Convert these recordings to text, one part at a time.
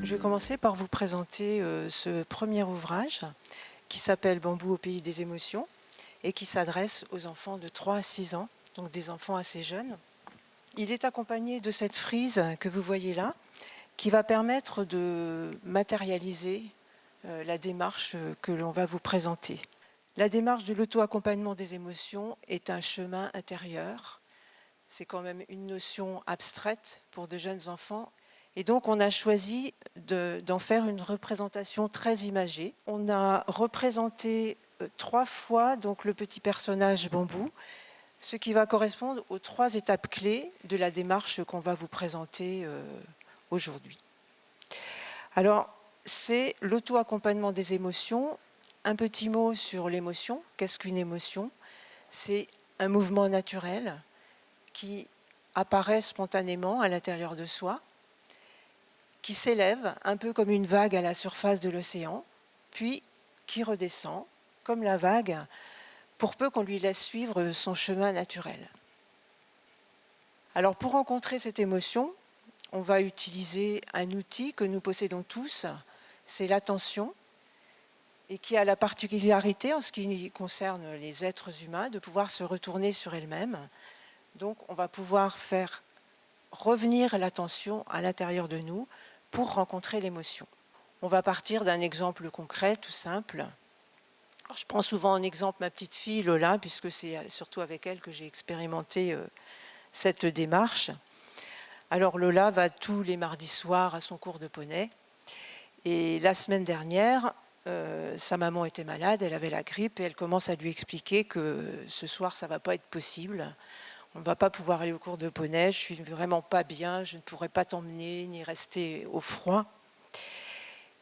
Je vais commencer par vous présenter ce premier ouvrage qui s'appelle Bambou au pays des émotions et qui s'adresse aux enfants de 3 à 6 ans, donc des enfants assez jeunes. Il est accompagné de cette frise que vous voyez là, qui va permettre de matérialiser la démarche que l'on va vous présenter. La démarche de l'auto-accompagnement des émotions est un chemin intérieur. C'est quand même une notion abstraite pour de jeunes enfants. Et donc, on a choisi d'en faire une représentation très imagée. On a représenté 3 fois donc, le petit personnage Bambou, ce qui va correspondre aux 3 étapes clés de la démarche qu'on va vous présenter aujourd'hui. Alors, c'est l'auto-accompagnement des émotions. Un petit mot sur l'émotion. Qu'est-ce qu'une émotion? C'est un mouvement naturel qui apparaît spontanément à l'intérieur de soi, qui s'élève un peu comme une vague à la surface de l'océan, puis qui redescend comme la vague, pour peu qu'on lui laisse suivre son chemin naturel. Alors pour rencontrer cette émotion, on va utiliser un outil que nous possédons tous, c'est l'attention, et qui a la particularité, en ce qui concerne les êtres humains, de pouvoir se retourner sur elle-même. Donc on va pouvoir faire revenir l'attention à l'intérieur de nous pour rencontrer l'émotion. On va partir d'un exemple concret, tout simple. Alors, je prends souvent en exemple ma petite fille Lola, puisque c'est surtout avec elle que j'ai expérimenté cette démarche. Alors Lola va tous les mardis soirs à son cours de poney. Et la semaine dernière, sa maman était malade, elle avait la grippe, et elle commence à lui expliquer que ce soir, ça ne va pas être possible. On ne va pas pouvoir aller au cours de poney, je suis vraiment pas bien, je ne pourrai pas t'emmener ni rester au froid.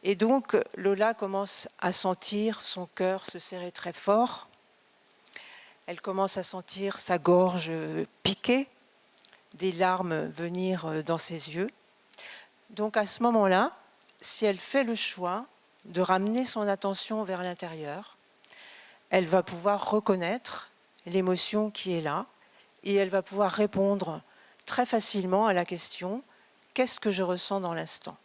Et donc Lola commence à sentir son cœur se serrer très fort. Elle commence à sentir sa gorge piquer, des larmes venir dans ses yeux. Donc à ce moment-là, si elle fait le choix de ramener son attention vers l'intérieur, elle va pouvoir reconnaître l'émotion qui est là, et elle va pouvoir répondre très facilement à la question « Qu'est-ce que je ressens dans l'instant ?»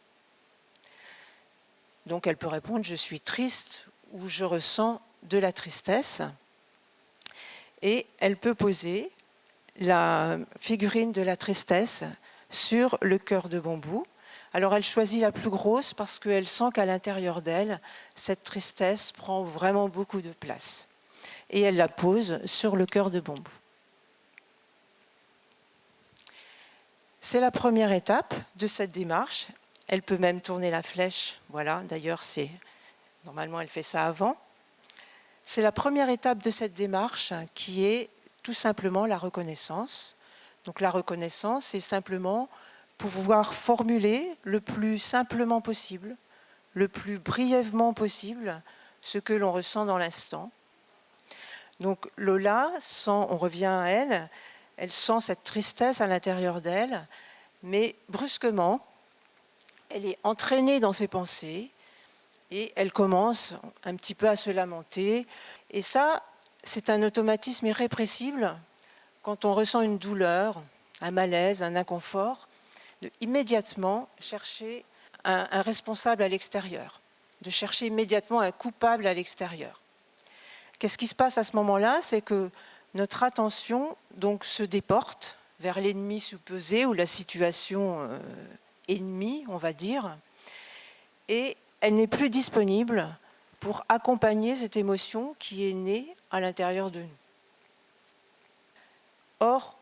Donc elle peut répondre « Je suis triste » ou « Je ressens de la tristesse ». Et elle peut poser la figurine de la tristesse sur le cœur de Bambou. Alors elle choisit la plus grosse parce qu'elle sent qu'à l'intérieur d'elle, cette tristesse prend vraiment beaucoup de place. Et elle la pose sur le cœur de Bambou. C'est la première étape de cette démarche. Elle peut même tourner la flèche. Voilà, d'ailleurs, normalement, elle fait ça avant. C'est la première étape de cette démarche qui est tout simplement la reconnaissance. Donc la reconnaissance, c'est simplement pouvoir formuler le plus simplement possible, le plus brièvement possible, ce que l'on ressent dans l'instant. Donc Lola on revient à elle, elle sent cette tristesse à l'intérieur d'elle, mais brusquement, elle est entraînée dans ses pensées et elle commence un petit peu à se lamenter. Et ça, c'est un automatisme irrépressible quand on ressent une douleur, un malaise, un inconfort, de immédiatement chercher un responsable à l'extérieur, de chercher immédiatement un coupable à l'extérieur. Qu'est-ce qui se passe à ce moment-là? C'est que notre attention donc, se déporte vers l'ennemi supposé ou la situation ennemie, on va dire, et elle n'est plus disponible pour accompagner cette émotion qui est née à l'intérieur de nous. Or,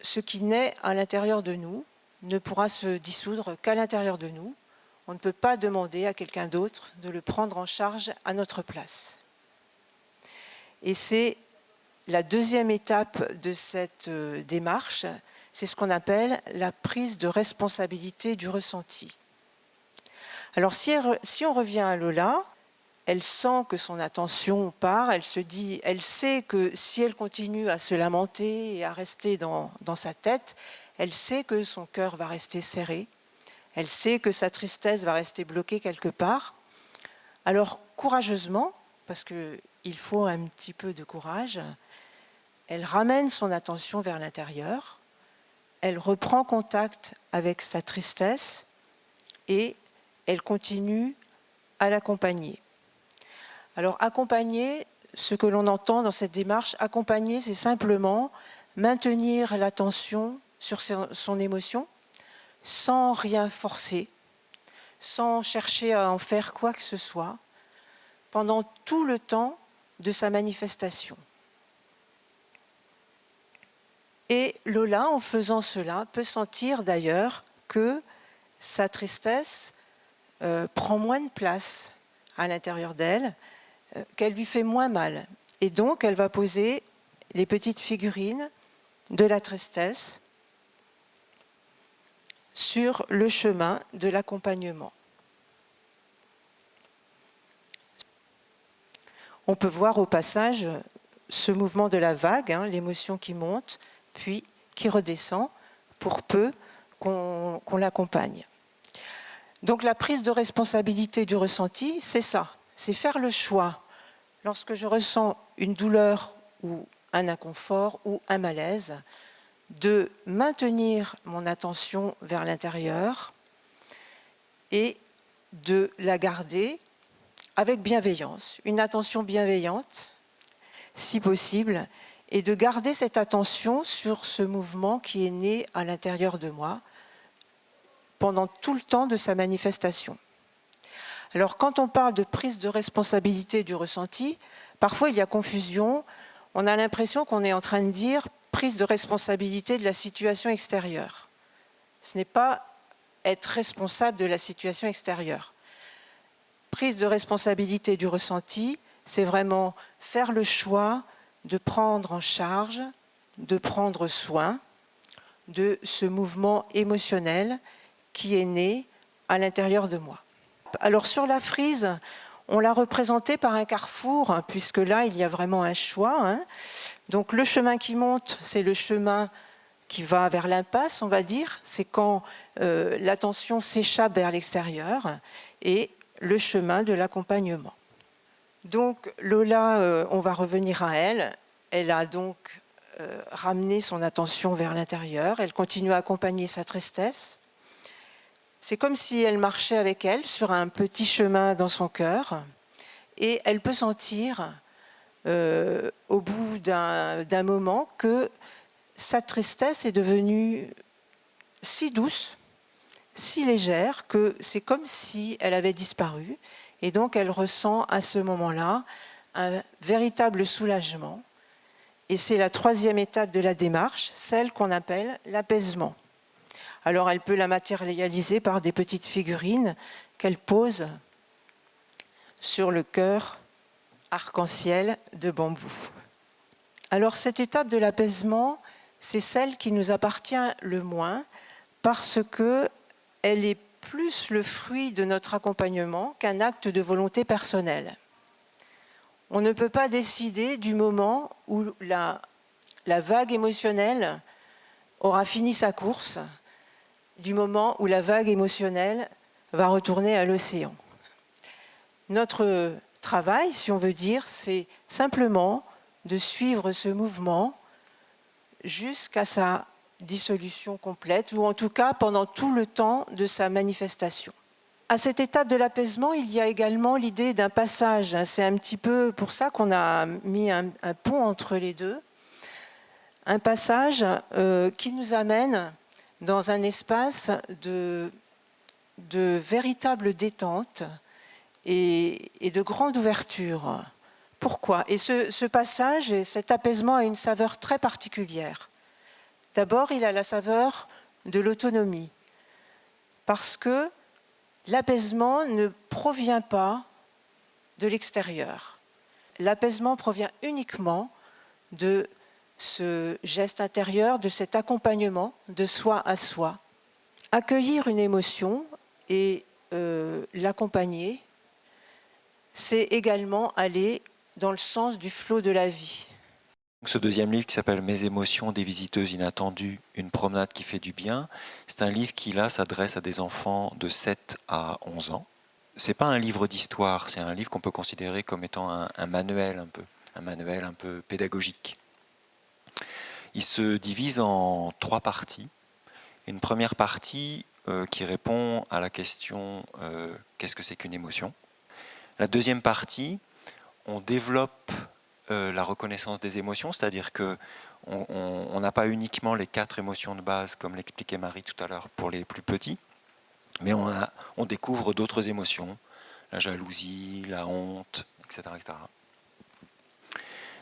ce qui naît à l'intérieur de nous ne pourra se dissoudre qu'à l'intérieur de nous. On ne peut pas demander à quelqu'un d'autre de le prendre en charge à notre place. Et c'est la deuxième étape de cette démarche, c'est ce qu'on appelle la prise de responsabilité du ressenti. Alors si on revient à Lola, elle sent que son attention part, elle sait que si elle continue à se lamenter et à rester dans sa tête, elle sait que son cœur va rester serré, elle sait que sa tristesse va rester bloquée quelque part. Alors courageusement, parce qu'il faut un petit peu de courage, elle ramène son attention vers l'intérieur, elle reprend contact avec sa tristesse et elle continue à l'accompagner. Alors accompagner, ce que l'on entend dans cette démarche, accompagner, c'est simplement maintenir l'attention sur son émotion sans rien forcer, sans chercher à en faire quoi que ce soit, pendant tout le temps de sa manifestation. Et Lola, en faisant cela, peut sentir d'ailleurs que sa tristesse prend moins de place à l'intérieur d'elle, qu'elle lui fait moins mal. Et donc, elle va poser les petites figurines de la tristesse sur le chemin de l'accompagnement. On peut voir au passage ce mouvement de la vague, l'émotion qui monte, puis qui redescend, pour peu qu'on l'accompagne. Donc la prise de responsabilité du ressenti, c'est ça, c'est faire le choix. Lorsque je ressens une douleur ou un inconfort ou un malaise, de maintenir mon attention vers l'intérieur et de la garder avec bienveillance, une attention bienveillante, si possible, et de garder cette attention sur ce mouvement qui est né à l'intérieur de moi pendant tout le temps de sa manifestation. Alors, quand on parle de prise de responsabilité du ressenti, parfois il y a confusion, on a l'impression qu'on est en train de dire prise de responsabilité de la situation extérieure. Ce n'est pas être responsable de la situation extérieure. Prise de responsabilité du ressenti, c'est vraiment faire le choix de prendre en charge, de prendre soin de ce mouvement émotionnel qui est né à l'intérieur de moi. Alors sur la frise, on l'a représentée par un carrefour, puisque là, il y a vraiment un choix. Donc le chemin qui monte, c'est le chemin qui va vers l'impasse, on va dire. C'est quand l'attention s'échappe vers l'extérieur, et le chemin de l'accompagnement. Donc Lola, on va revenir à elle. Elle a donc ramené son attention vers l'intérieur. Elle continue à accompagner sa tristesse. C'est comme si elle marchait avec elle sur un petit chemin dans son cœur. Et elle peut sentir, au bout d'un moment, que sa tristesse est devenue si douce, si légère, que c'est comme si elle avait disparu. Et donc elle ressent à ce moment-là un véritable soulagement. Et c'est la troisième étape de la démarche, celle qu'on appelle l'apaisement. Alors elle peut la matérialiser par des petites figurines qu'elle pose sur le cœur arc-en-ciel de bambou. Alors cette étape de l'apaisement, c'est celle qui nous appartient le moins parce qu'elle est plus le fruit de notre accompagnement qu'un acte de volonté personnelle. On ne peut pas décider du moment où la vague émotionnelle aura fini sa course, du moment où la vague émotionnelle va retourner à l'océan. Notre travail, si on veut dire, c'est simplement de suivre ce mouvement jusqu'à sa dissolution complète, ou en tout cas pendant tout le temps de sa manifestation. À cette étape de l'apaisement, il y a également l'idée d'un passage. C'est un petit peu pour ça qu'on a mis un pont entre les deux. Un passage qui nous amène dans un espace de véritable détente et de grande ouverture. Pourquoi ? Et ce passage et cet apaisement a une saveur très particulière. D'abord, il a la saveur de l'autonomie, parce que l'apaisement ne provient pas de l'extérieur. L'apaisement provient uniquement de ce geste intérieur, de cet accompagnement de soi à soi. Accueillir une émotion et l'accompagner, c'est également aller dans le sens du flot de la vie. Ce deuxième livre qui s'appelle « Mes émotions, des visiteuses inattendues, une promenade qui fait du bien », c'est un livre qui là s'adresse à des enfants de 7 à 11 ans. C'est pas un livre d'histoire, c'est un livre qu'on peut considérer comme étant un manuel un peu pédagogique. Il se divise en 3 parties. Une première partie qui répond à la question qu'est-ce que c'est qu'une émotion. La deuxième partie, on développe la reconnaissance des émotions, c'est-à-dire qu'on n'a pas uniquement les 4 émotions de base, comme l'expliquait Marie tout à l'heure pour les plus petits, mais on découvre d'autres émotions, la jalousie, la honte, etc., etc.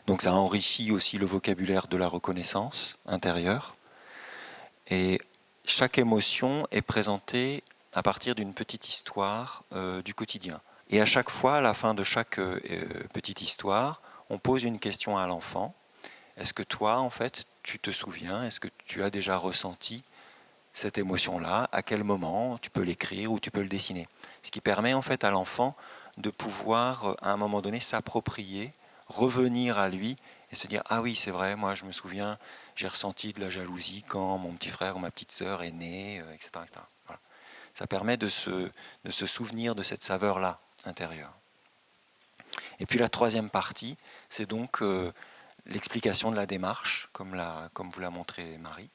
Donc ça enrichit aussi le vocabulaire de la reconnaissance intérieure. Et chaque émotion est présentée à partir d'une petite histoire du quotidien. Et à chaque fois, à la fin de chaque petite histoire, on pose une question à l'enfant. Est-ce que toi, en fait, tu te souviens, est-ce que tu as déjà ressenti cette émotion-là? À quel moment? Tu peux l'écrire ou tu peux le dessiner. Ce qui permet en fait à l'enfant de pouvoir, à un moment donné, s'approprier, revenir à lui et se dire « Ah oui, c'est vrai, moi je me souviens, j'ai ressenti de la jalousie quand mon petit frère ou ma petite sœur est né, etc. etc. » Voilà. Ça permet de se souvenir de cette saveur-là intérieure. Et puis la troisième partie, c'est donc l'explication de la démarche, comme vous l'a montré Marie.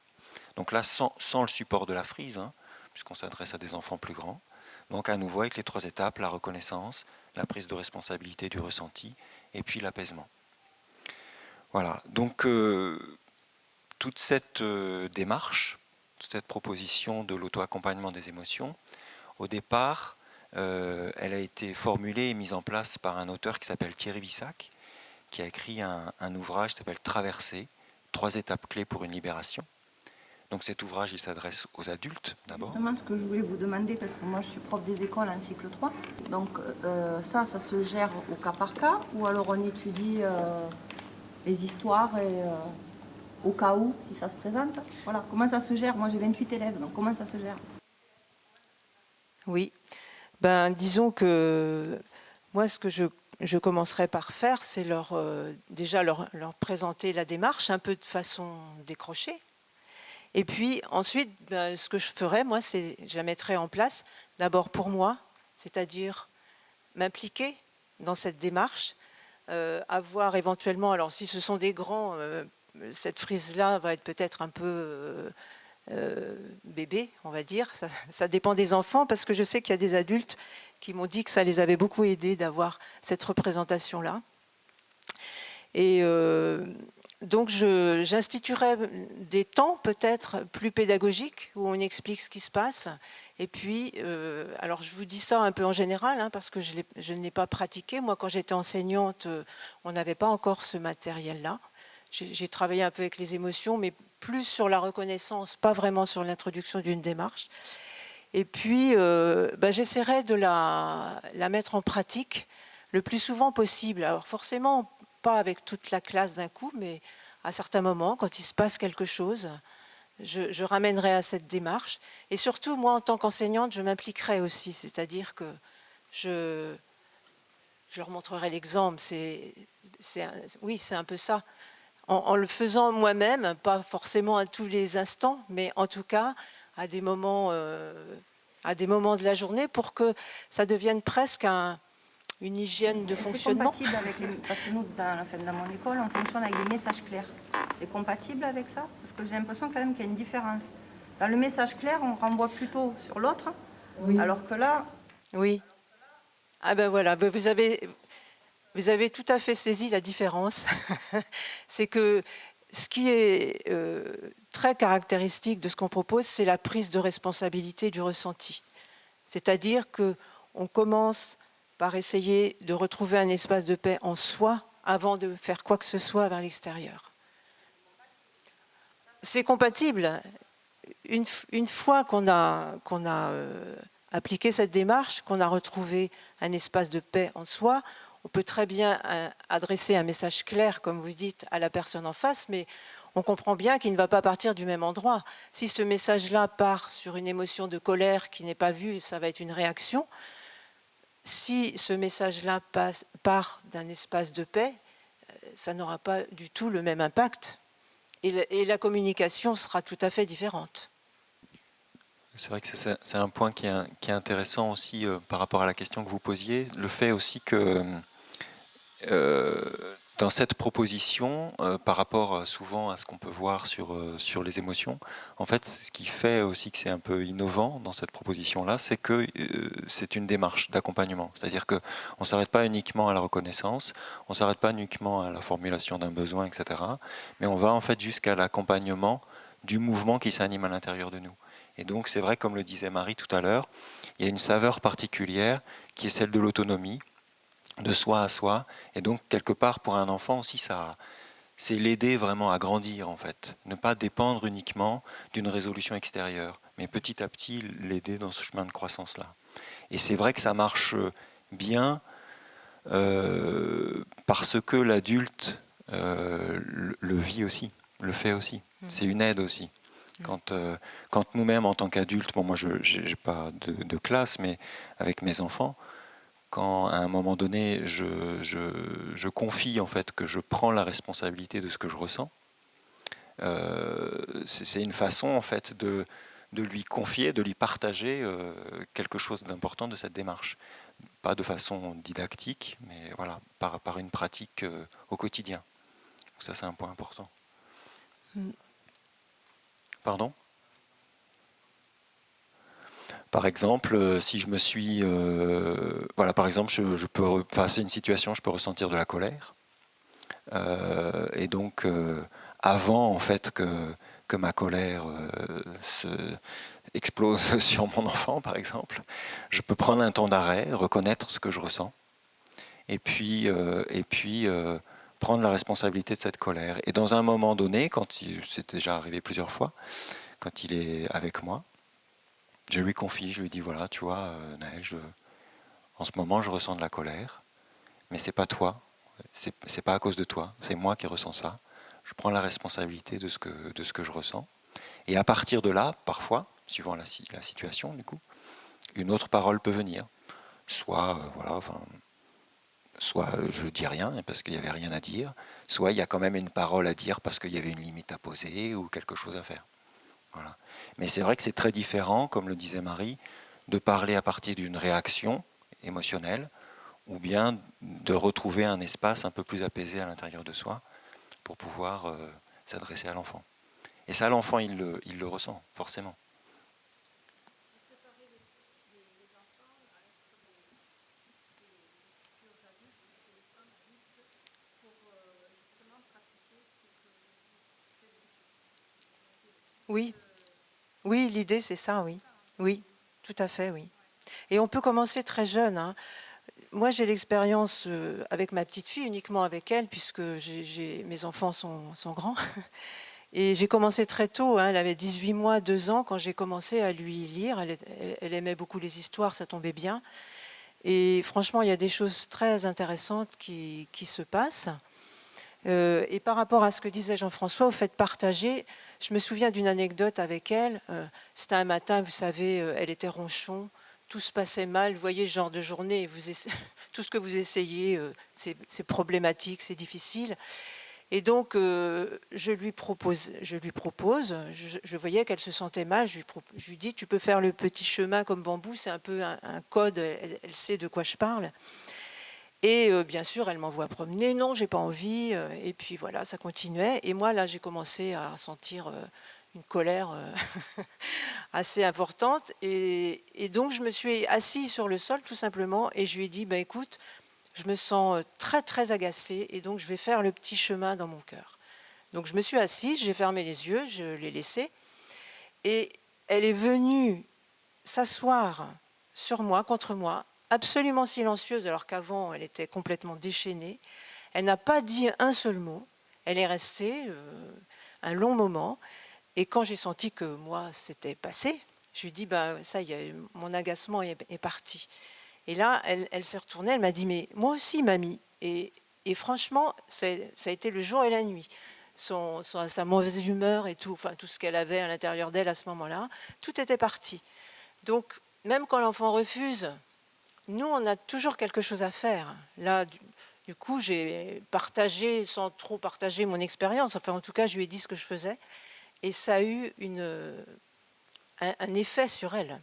Donc là, sans le support de la frise, hein, puisqu'on s'adresse à des enfants plus grands. Donc à nouveau avec les 3 étapes, la reconnaissance, la prise de responsabilité du ressenti, et puis l'apaisement. Voilà, donc toute cette démarche, toute cette proposition de l'auto-accompagnement des émotions, au départ, elle a été formulée et mise en place par un auteur qui s'appelle Thierry Vissac, qui a écrit un ouvrage qui s'appelle « Traverser, 3 étapes clés pour une libération ». Donc cet ouvrage, il s'adresse aux adultes d'abord. Justement, ce que je voulais vous demander, parce que moi je suis prof des écoles en cycle 3, donc ça se gère au cas par cas, ou alors on étudie les histoires et au cas où, si ça se présente. Voilà, comment ça se gère? Moi j'ai 28 élèves, donc comment ça se gère? Oui, disons que moi ce que je commencerai par faire, c'est déjà leur présenter la démarche un peu de façon décrochée. Et puis ensuite, ce que je ferai, moi, c'est je la mettrai en place d'abord pour moi, c'est-à-dire m'impliquer dans cette démarche, avoir éventuellement, alors si ce sont des grands, cette frise-là va être peut-être un peu bébé, on va dire, ça dépend des enfants, parce que je sais qu'il y a des adultes qui m'ont dit que ça les avait beaucoup aidés d'avoir cette représentation-là. Et donc j'instituerai des temps peut-être plus pédagogiques où on explique ce qui se passe. Et puis, alors je vous dis ça un peu en général, hein, parce que je ne l'ai pas pratiqué. Moi, quand j'étais enseignante, on n'avait pas encore ce matériel-là. J'ai travaillé un peu avec les émotions, mais plus sur la reconnaissance, pas vraiment sur l'introduction d'une démarche. Et puis, j'essaierai de la mettre en pratique le plus souvent possible. Alors forcément, pas avec toute la classe d'un coup, mais à certains moments, quand il se passe quelque chose, je ramènerai à cette démarche. Et surtout, moi, en tant qu'enseignante, je m'impliquerai aussi. C'est-à-dire que je leur montrerai l'exemple. Oui, c'est un peu ça. En le faisant moi-même, pas forcément à tous les instants, mais en tout cas à des moments de la journée pour que ça devienne presque une hygiène de fonctionnement. C'est compatible avec parce que nous, dans mon école, on fonctionne avec des messages clairs. C'est compatible avec ça? Parce que j'ai l'impression quand même qu'il y a une différence. Dans le message clair, on renvoie plutôt sur l'autre, oui. Alors que là... Oui. Ah ben voilà, vous avez tout à fait saisi la différence. C'est que ce qui est très caractéristique de ce qu'on propose, c'est la prise de responsabilité du ressenti. C'est-à-dire qu'on commence par essayer de retrouver un espace de paix en soi avant de faire quoi que ce soit vers l'extérieur. C'est compatible. Une fois qu'on a appliqué cette démarche, qu'on a retrouvé un espace de paix en soi, on peut très bien adresser un message clair, comme vous dites, à la personne en face, mais on comprend bien qu'il ne va pas partir du même endroit. Si ce message-là part sur une émotion de colère qui n'est pas vue, ça va être une réaction. Si ce message-là part d'un espace de paix, ça n'aura pas du tout le même impact. Et la communication sera tout à fait différente. C'est vrai que c'est un point qui est intéressant aussi par rapport à la question que vous posiez. Le fait aussi que dans cette proposition, par rapport souvent à ce qu'on peut voir sur les émotions, en fait, ce qui fait aussi que c'est un peu innovant dans cette proposition-là, c'est que c'est une démarche d'accompagnement. C'est-à-dire qu'on ne s'arrête pas uniquement à la reconnaissance, on ne s'arrête pas uniquement à la formulation d'un besoin, etc. Mais on va en fait jusqu'à l'accompagnement du mouvement qui s'anime à l'intérieur de nous. Et donc c'est vrai, comme le disait Marie tout à l'heure, il y a une saveur particulière qui est celle de l'autonomie, de soi à soi, et donc quelque part pour un enfant aussi c'est l'aider vraiment à grandir en fait, ne pas dépendre uniquement d'une résolution extérieure, mais petit à petit l'aider dans ce chemin de croissance là. Et c'est vrai que ça marche bien parce que l'adulte le vit aussi, le fait aussi, c'est une aide aussi. Quand nous-mêmes en tant qu'adultes, bon moi je n'ai pas de classe, mais avec mes enfants, quand à un moment donné je confie en fait que je prends la responsabilité de ce que je ressens, c'est une façon en fait de lui confier, de lui partager quelque chose d'important de cette démarche. Pas de façon didactique, mais voilà, par une pratique au quotidien. Donc ça c'est un point important. Pardon ? Par exemple, si je me suis... voilà, par exemple, je peux passer une situation, je peux ressentir de la colère. Et donc, avant en fait que ma colère se explose sur mon enfant, par exemple, je peux prendre un temps d'arrêt, reconnaître ce que je ressens, et puis prendre la responsabilité de cette colère. Et dans un moment donné, c'est déjà arrivé plusieurs fois, quand il est avec moi, je lui confie, je lui dis voilà, tu vois, Naël, en ce moment je ressens de la colère, mais c'est pas toi, c'est pas à cause de toi, c'est moi qui ressens ça. Je prends la responsabilité de ce que je ressens. Et à partir de là, parfois, suivant la situation, du coup, une autre parole peut venir. Soit je dis rien parce qu'il n'y avait rien à dire, soit il y a quand même une parole à dire parce qu'il y avait une limite à poser ou quelque chose à faire. Voilà. Mais c'est vrai que c'est très différent, comme le disait Marie, de parler à partir d'une réaction émotionnelle ou bien de retrouver un espace un peu plus apaisé à l'intérieur de soi pour pouvoir s'adresser à l'enfant. Et ça, l'enfant, il le ressent, forcément. Oui, oui, l'idée c'est ça, oui. Oui, tout à fait, oui. Et on peut commencer très jeune, hein. Moi, j'ai l'expérience avec ma petite fille, uniquement avec elle, puisque mes enfants sont grands. Et j'ai commencé très tôt, hein, elle avait 18 mois, 2 ans, quand j'ai commencé à lui lire. Elle aimait beaucoup les histoires, ça tombait bien. Et franchement, il y a des choses très intéressantes qui se passent. Et par rapport à ce que disait Jean-François, au fait de partager, je me souviens d'une anecdote avec elle. C'était un matin, vous savez, elle était ronchon, tout se passait mal. Vous voyez, ce genre de journée, tout ce que vous essayez, c'est problématique, c'est difficile. Et donc, je lui propose, je voyais qu'elle se sentait mal, je lui dis, tu peux faire le petit chemin comme bambou, c'est un peu un code, elle sait de quoi je parle. Et bien sûr, elle m'envoie promener, non, j'ai pas envie, et puis voilà, ça continuait. Et moi, là, j'ai commencé à sentir une colère assez importante, et donc je me suis assise sur le sol, tout simplement, et je lui ai dit, bah, écoute, je me sens très très agacée et donc je vais faire le petit chemin dans mon cœur. Donc je me suis assise, j'ai fermé les yeux, je l'ai laissée et elle est venue s'asseoir sur moi, contre moi, absolument silencieuse alors qu'avant elle était complètement déchaînée. Elle n'a pas dit un seul mot, elle est restée un long moment et quand j'ai senti que moi c'était passé, je lui ai dit bah, ça y est, mon agacement est parti. Et là, elle s'est retournée, elle m'a dit, mais moi aussi, mamie. Et franchement, ça a été le jour et la nuit. Sa mauvaise humeur et tout, enfin, tout ce qu'elle avait à l'intérieur d'elle à ce moment-là, tout était parti. Donc, même quand l'enfant refuse, nous, on a toujours quelque chose à faire. Là, du coup, j'ai partagé, sans trop partager mon expérience, enfin, en tout cas, je lui ai dit ce que je faisais, et ça a eu un effet sur elle.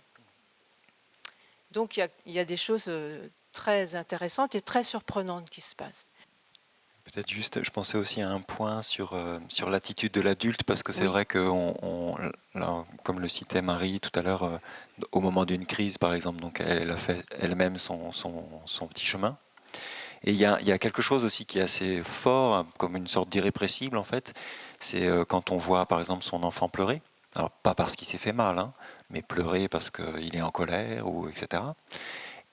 Donc, il y a des choses très intéressantes et très surprenantes qui se passent. Peut-être juste, je pensais aussi à un point sur l'attitude de l'adulte, parce que c'est Oui. vrai que, là, comme le citait Marie tout à l'heure, au moment d'une crise, par exemple, donc elle a fait elle-même son petit chemin. Et il y a quelque chose aussi qui est assez fort, comme une sorte d'irrépressible en fait, c'est quand on voit par exemple son enfant pleurer, alors pas parce qu'il s'est fait mal, hein, mais pleurer parce qu'il est en colère, ou etc.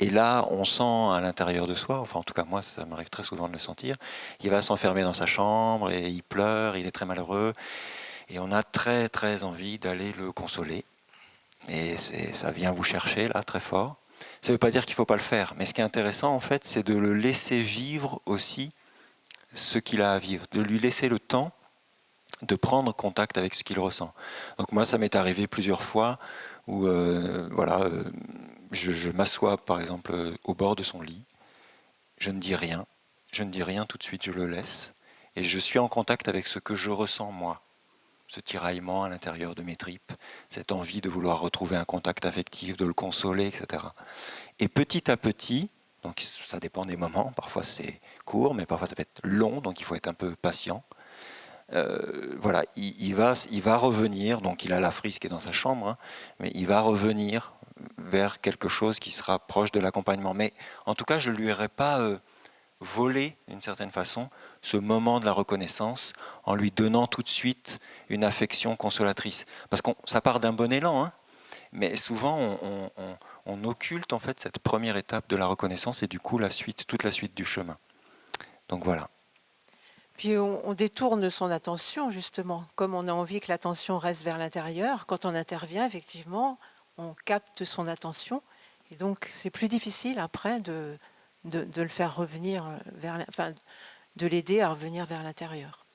Et là, on sent à l'intérieur de soi, enfin en tout cas moi ça m'arrive très souvent de le sentir, il va s'enfermer dans sa chambre et il pleure, il est très malheureux, et on a très très envie d'aller le consoler. Et ça vient vous chercher là très fort. Ça ne veut pas dire qu'il ne faut pas le faire, mais ce qui est intéressant en fait, c'est de le laisser vivre aussi ce qu'il a à vivre, de lui laisser le temps de prendre contact avec ce qu'il ressent. Donc moi, ça m'est arrivé plusieurs fois où je m'assois par exemple au bord de son lit, je ne dis rien tout de suite, je le laisse, et je suis en contact avec ce que je ressens moi, ce tiraillement à l'intérieur de mes tripes, cette envie de vouloir retrouver un contact affectif, de le consoler, etc. Et petit à petit, donc ça dépend des moments, parfois c'est court, mais parfois ça peut être long, donc il faut être un peu patient. Voilà, il va revenir, donc il a la frise qui est dans sa chambre, hein, mais il va revenir vers quelque chose qui sera proche de l'accompagnement. Mais en tout cas, je ne lui aurais pas volé, d'une certaine façon, ce moment de la reconnaissance en lui donnant tout de suite une affection consolatrice. Parce que ça part d'un bon élan, hein, mais souvent on occulte en fait cette première étape de la reconnaissance et du coup toute la suite du chemin. Donc voilà. Puis on détourne son attention, justement. Comme on a envie que l'attention reste vers l'intérieur, quand on intervient, effectivement, on capte son attention. Et donc, c'est plus difficile après de le faire revenir de l'aider à revenir vers l'intérieur.